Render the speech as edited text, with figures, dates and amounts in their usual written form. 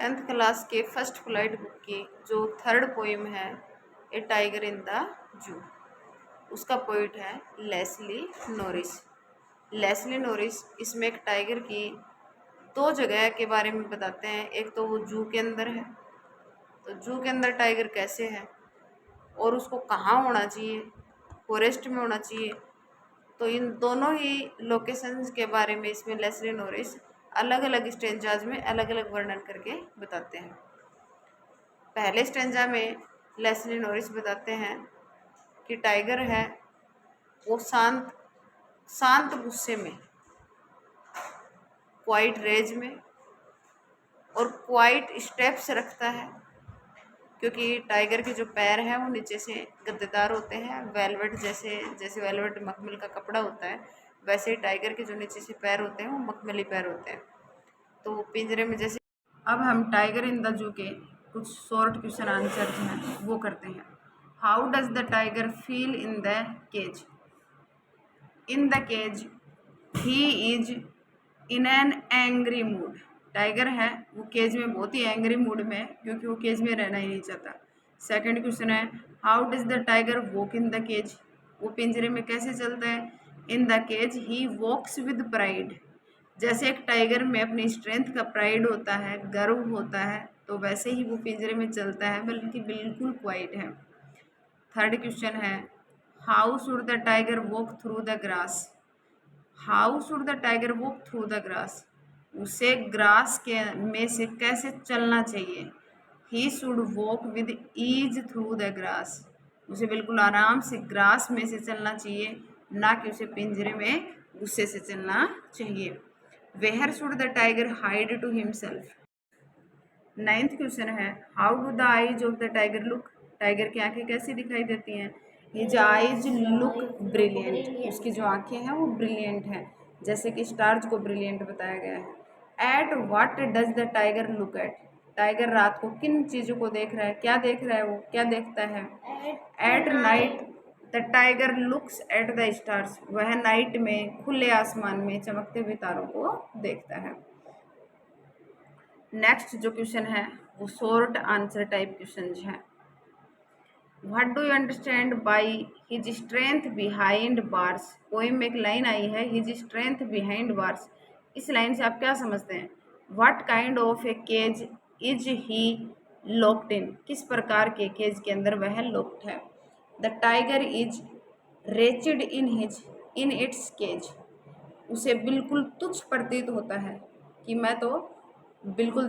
10th class के first flight book की जो थर्ड पोइम है ए टाइगर इन द जू, उसका पोइट है लेस्ली नॉरिस। लेस्ली नॉरिस इसमें एक टाइगर की दो जगह के बारे में बताते हैं। एक तो वो जू के अंदर है, तो जू के अंदर टाइगर कैसे है और उसको कहाँ होना चाहिए, फॉरेस्ट में होना चाहिए। तो इन दोनों ही लोकेशंस के बारे में इसमें लेस्ली नॉरिस अलग अलग स्टेंजाज में अलग अलग वर्णन करके बताते हैं। पहले स्टेंजा में लेस्ली नॉरिस बताते हैं कि टाइगर है वो शांत शांत गुस्से में, क्वाइट रेज में और क्वाइट स्टेप्स रखता है, क्योंकि टाइगर के जो पैर हैं वो नीचे से गद्देदार होते हैं, वेलवेट जैसे जैसे वेलवेट मखमल का कपड़ा होता है वैसे ही टाइगर के जो नीचे से पैर होते हैं वो मखमली पैर होते हैं। तो पिंजरे में जैसे अब हम टाइगर इन द जू के कुछ शॉर्ट क्वेश्चन आंसर हैं वो करते हैं। How does the tiger feel in the cage? In the cage he is in an angry mood. Tiger है वो केज में बहुत ही एंग्री मूड में है, क्योंकि वो केज में रहना ही नहीं चाहता। सेकंड क्वेश्चन है how does the tiger walk in the cage? वो पिंजरे में कैसे चलता है? In the cage he walks with pride. जैसे एक टाइगर में अपनी स्ट्रेंथ का प्राइड होता है, गर्व होता है, तो वैसे ही वो पिंजरे में चलता है, बल्कि बिल्कुल क्वाइट है। थर्ड क्वेश्चन है how should the tiger walk through the grass? How should the tiger walk through the grass? उसे ग्रास के में से कैसे चलना चाहिए? He should walk with ease through the grass. उसे बिल्कुल आराम से ग्रास में से चलना चाहिए, ना कि उसे पिंजरे में गुस्से से चलना चाहिए। Where should the tiger hide to himself? Ninth question है how do the eyes of the tiger look? Tiger की आंखें कैसी दिखाई देती हैं? His eyes look brilliant. उसकी जो आंखें हैं वो ब्रिलियंट हैं, जैसे कि स्टार्स को ब्रिलियंट बताया गया है। At what does the tiger look at? Tiger रात को किन चीज़ों को देख रहा है? क्या देख रहा है? वो क्या देखता है? At night the tiger looks at the stars. वह नाइट में खुले आसमान में चमकते हुए तारों को देखता है। नेक्स्ट जो क्वेश्चन है वो शॉर्ट आंसर टाइप क्वेश्चन है। What do you understand by his strength behind bars? Poem में एक लाइन आई है हिज स्ट्रेंथ बिहाइंड बार्स। इस लाइन से आप क्या समझते हैं? What kind of a cage is he locked in? किस प्रकार के केज के अंदर वह लॉक्ड है? The tiger is wretched in its cage. उसे बिल्कुल तुच्छ प्रतीत होता है कि मैं तो बिल्कुल